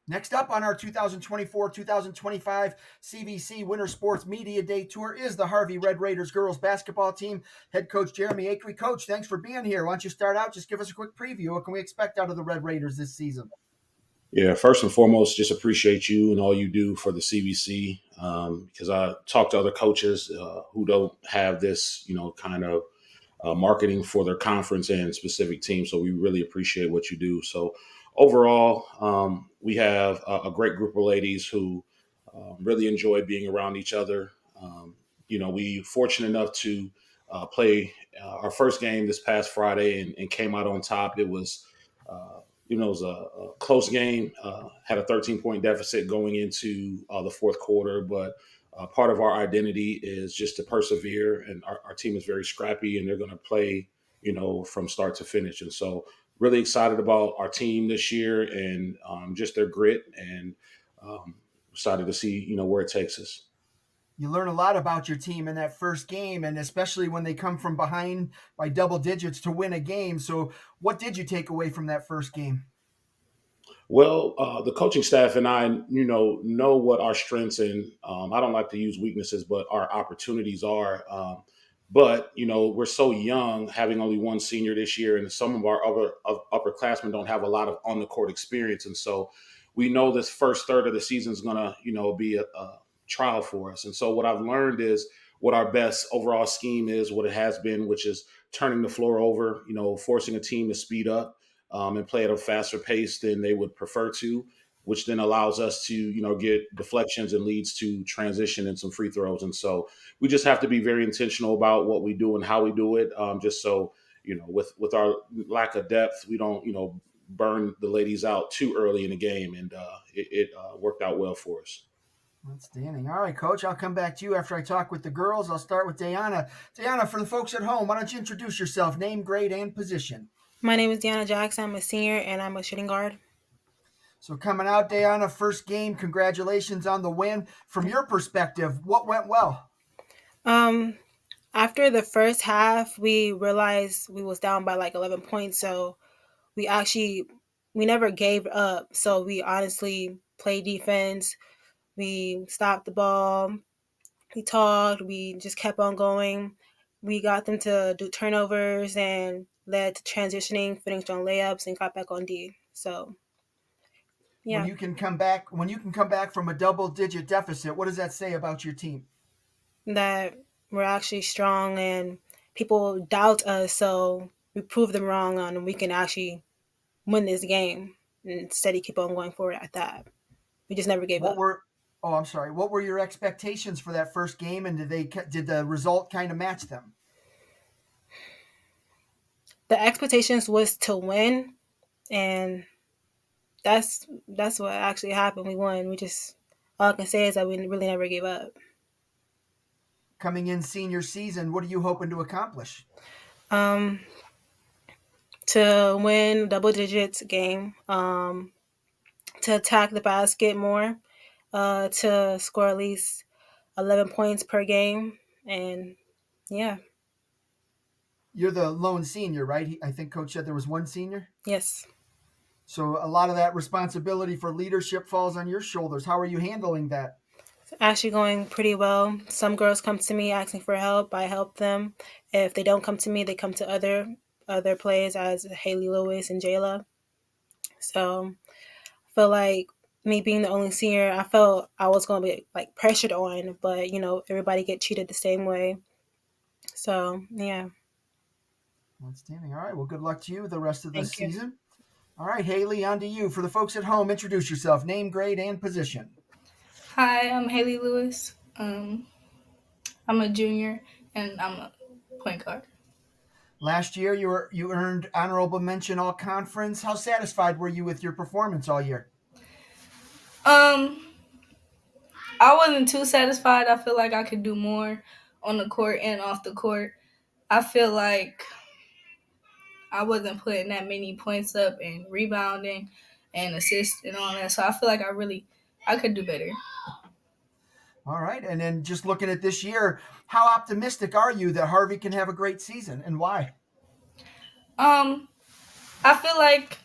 Next up on our 2024-2025 CVC Winter Sports Media Day Tour is the Harvey Red Raiders girls basketball team. Head coach Jeremy Akery. Coach, thanks for being here. Why don't you start out? Just give us a quick preview. What can we expect out of the Red Raiders this season? Yeah, first and foremost, just appreciate you and all you do for the CVC. Because I talk to other coaches who don't have this, kind of marketing for their conference and specific team. So we really appreciate what you do. So overall, we have a great group of ladies who really enjoy being around each other. We fortunate enough to play our first game this past Friday and came out on top. It was a close game. Had a 13-point deficit going into the fourth quarter, but part of our identity is just to persevere, and our team is very scrappy, and they're going to play, from start to finish. And so, really excited about our team this year and just their grit, and excited to see, where it takes us. You learn a lot about your team in that first game, and especially when they come from behind by double digits to win a game. So, what did you take away from that first game? Well, the coaching staff and I, know what our strengths and I don't like to use weaknesses, but our opportunities are. But we're so young, having only one senior this year, and some of our other upperclassmen don't have a lot of on the court experience, and so we know this first third of the season is gonna, be a trial for us. And so what I've learned is what our best overall scheme is, what it has been, which is turning the floor over, forcing a team to speed up and play at a faster pace than they would prefer to, which then allows us to, get deflections and leads to transition and some free throws. And so we just have to be very intentional about what we do and how we do it. Just so, with our lack of depth, we don't, burn the ladies out too early in the game. And it worked out well for us. Outstanding. All right, Coach, I'll come back to you after I talk with the girls. I'll start with Diana. Diana, for the folks at home, why don't you introduce yourself, name, grade, and position? My name is Deanna Jackson. I'm a senior and I'm a shooting guard. So coming out, Diana, first game, congratulations on the win. From your perspective, what went well? Um, After the first half, we realized we was down by like 11 points. So we never gave up. So we honestly played defense. We stopped the ball. We talked. We just kept on going. We got them to do turnovers and led to transitioning, finished on layups, and got back on D. So When yeah, you can come back from a double-digit deficit, what does that say about your team? that we're actually strong and people doubt us, so we prove them wrong and we can actually win this game and steady keep on going forward at that. We just never gave What up. were Oh, I'm sorry. What were your expectations for that first game, and did the result kind of match them? The expectations was to win, and that's what actually happened. We won. We just all I can say is that we really never gave up. Coming in senior season, what are you hoping to accomplish? Um, to win double digits game, to attack the basket more, to score at least 11 points per game, and yeah, You're the lone senior, right? I think Coach said there was one senior. yes. So a lot of that responsibility for leadership falls on your shoulders. How are you handling that? It's actually going pretty well. Some girls come to me asking for help. I help them. If they don't come to me, they come to other players as Haley Lewis and Jayla. So I feel like me being the only senior, I felt I was going to be like pressured on, but everybody get treated the same way. So yeah, Outstanding. All right. Well, good luck to you the rest of the thank you. season. All right, Haley, on to you. For the folks at home, introduce yourself, name, grade, and position. Hi, I'm Haley Lewis. I'm a junior and I'm a point guard. Last year, you earned honorable mention all conference. How satisfied were you with your performance all year? Um, I wasn't too satisfied. I feel like I could do more on the court and off the court. I feel like I wasn't putting that many points up and rebounding and assists and all that. So I feel like I could do better. All right, and then just looking at this year, how optimistic are you that Harvey can have a great season, and why? Um, I feel like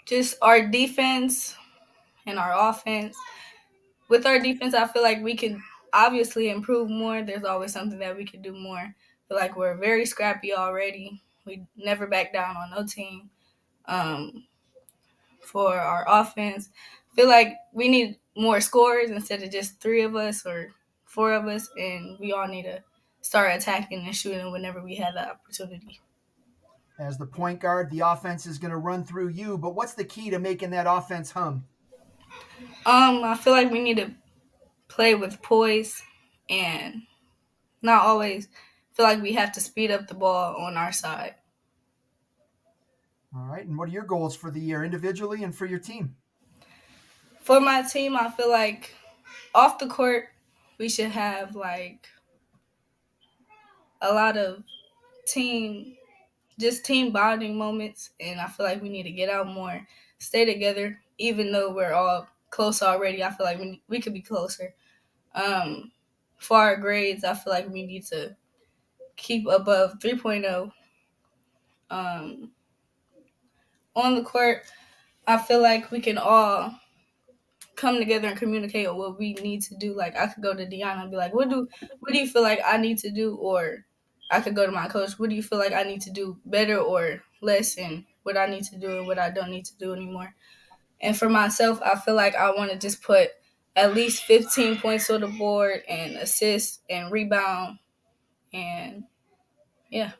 just our defense and our offense. With our defense, I feel like we can obviously improve more. There's always something that we could do more. I feel like we're very scrappy already. We never back down on no team. Um, for our offense, I feel like we need more scores instead of just three of us or four of us, and we all need to start attacking and shooting whenever we have the opportunity. As the point guard, the offense is going to run through you, but what's the key to making that offense hum? I feel like we need to play with poise and not always feel like we have to speed up the ball on our side. All right. And what are your goals for the year individually and for your team? For my team, I feel like off the court, we should have like a lot of team, just team bonding moments. And I feel like we need to get out more, stay together, even though we're all close already. I feel like we could be closer. Um, for our grades, I feel like we need to keep above 3.0. Um, on the court, I feel like we can all come together and communicate on what we need to do. Like I could go to Deanna and be like, what do you feel like I need to do? Or I could go to my coach, what do you feel like I need to do better or less, and what I need to do and what I don't need to do anymore. And for myself, I feel like I want to just put at least 15 points on the board and assist and rebound, and yeah.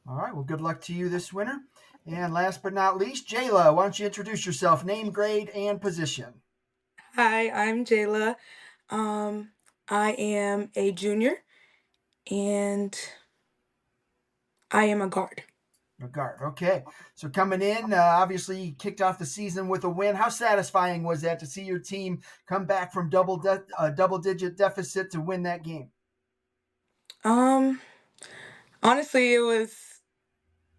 All right. Well, good luck to you this winter. And last but not least, Jayla, why don't you introduce yourself? Name, grade, and position. Hi, I'm Jayla. Um, I am a junior and I am a guard. A guard. Okay. So coming in, obviously you kicked off the season with a win. How satisfying was that to see your team come back from double-digit deficit to win that game? Um, Honestly, it was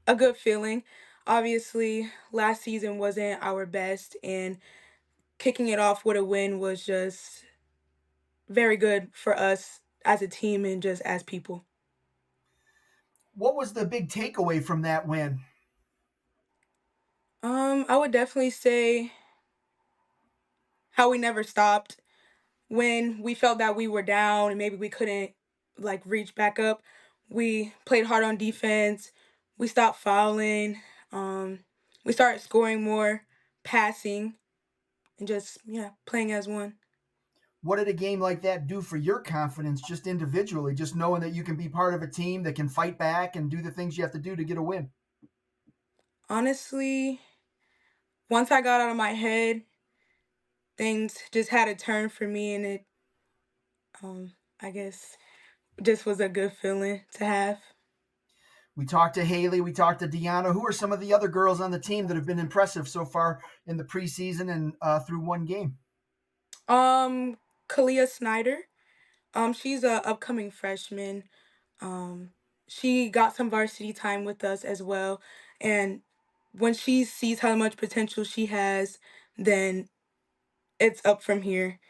a good feeling. Obviously, last season wasn't our best, and kicking it off with a win was just very good for us as a team and just as people. What was the big takeaway from that win? I would definitely say how we never stopped when we felt that we were down and maybe we couldn't like reach back up. We played hard on defense. We stopped fouling. Um, we started scoring more, passing, and just playing as one. What did a game like that do for your confidence just individually, just knowing that you can be part of a team that can fight back and do the things you have to do to get a win? Honestly, once I got out of my head, things just had a turn for me, and it, I guess, just was a good feeling to have. We talked to Haley, we talked to Deanna. Who are some of the other girls on the team that have been impressive so far in the preseason and through one game? Um, Kalia Snyder. She's a upcoming freshman. Um, she got some varsity time with us as well, and when she sees how much potential she has, then it's up from here.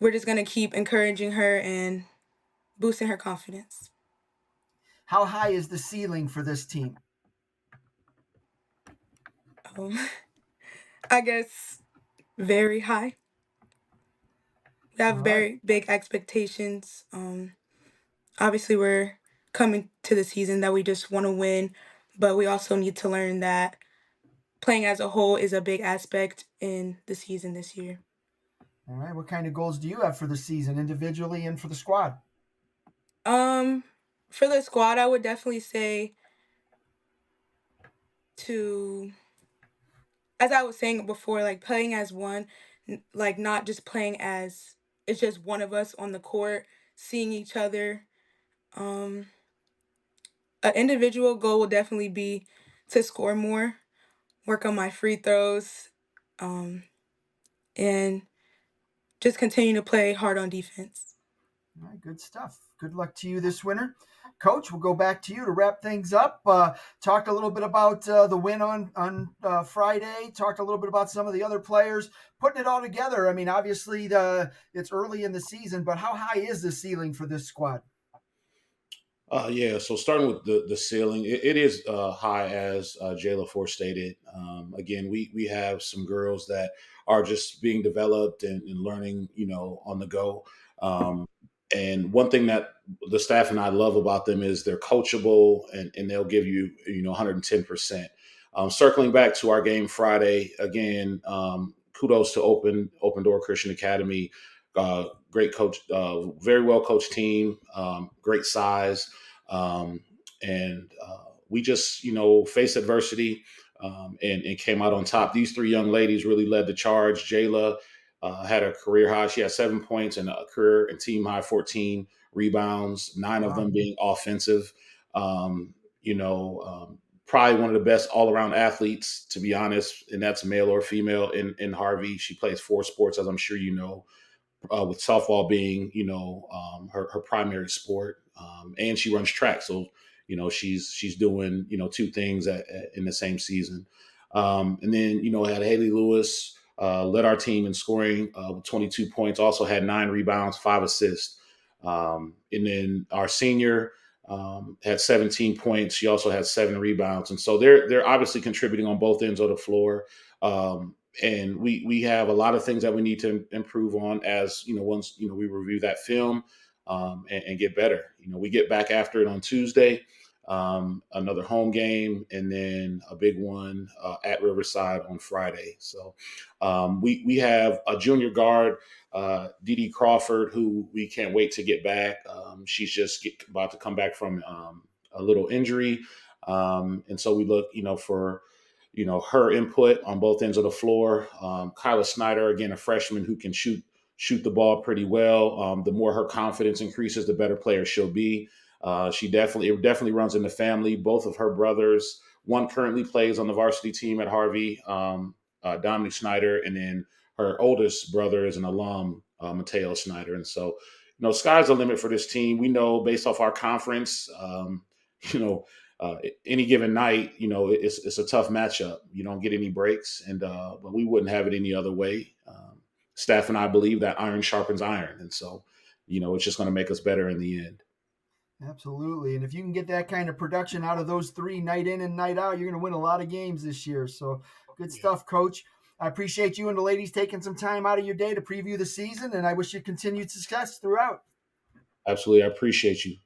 We're just gonna keep encouraging her and boosting her confidence. How high is the ceiling for this team? Um, I guess very high. We have All right. very big expectations. Obviously, we're coming to the season that we just want to win, but we also need to learn that playing as a whole is a big aspect in the season this year. All right. What kind of goals do you have for the season, individually and for the squad? Um, for the squad, I would definitely say to, as I was saying before, like playing as one, like not just playing as it's just one of us on the court, seeing each other. Um, an individual goal will definitely be to score more, work on my free throws, um, and just continue to play hard on defense. All right, good stuff. Good luck to you this winter. Coach, we'll go back to you to wrap things up. Talked a little bit about the win on Friday. Talked a little bit about some of the other players. Putting it all together, I mean, obviously it's early in the season, but how high is the ceiling for this squad? Yeah, so starting with the ceiling, it is high as Jayla Ford stated. Again, we have some girls that are just being developed and learning, on the go. Um, and one thing that the staff and I love about them is they're coachable and they'll give you, 110%. Circling back to our game Friday, again, kudos to Open Door Christian Academy. Great coach, very well coached team, great size, um, and we just faced adversity, and came out on top. These three young ladies really led the charge. Jayla had a career high. She had 7 points and a career and team high 14 rebounds, nine of Wow. them being offensive. Um, Probably one of the best all around athletes, to be honest, and that's male or female in Harvey. She plays four sports, as I'm sure you know, with softball being, her primary sport, and she runs track. So, she's doing, two things in the same season. And then, had Haley Lewis led our team in scoring with 22 points, also had 9 rebounds, 5 assists. And then our senior had 17 points. She also had 7 rebounds. And so they're obviously contributing on both ends of the floor. And we have a lot of things that we need to improve on as once we review that film, and get better. We get back after it on Tuesday, another home game, and then a big one at Riverside on Friday. So we have a junior guard, Dee Dee Crawford, who we can't wait to get back. She's just about to come back from a little injury, and so we look for her input on both ends of the floor. Kyla Snyder, again, a freshman who can shoot the ball pretty well. The more her confidence increases, the better player she'll be. It definitely runs in the family. Both of her brothers, one currently plays on the varsity team at Harvey, Dominic Snyder, and then her oldest brother is an alum, Mateo Snyder. And so, sky's the limit for this team. We know based off our conference, you know, any given night, it's a tough matchup. You don't get any breaks, and but we wouldn't have it any other way. Staff and I believe that iron sharpens iron, and so it's just going to make us better in the end. Absolutely. And if you can get that kind of production out of those three night in and night out, you're going to win a lot of games this year. So good stuff, Coach. I appreciate you and the ladies taking some time out of your day to preview the season, and I wish you continued success throughout. Absolutely, I appreciate you.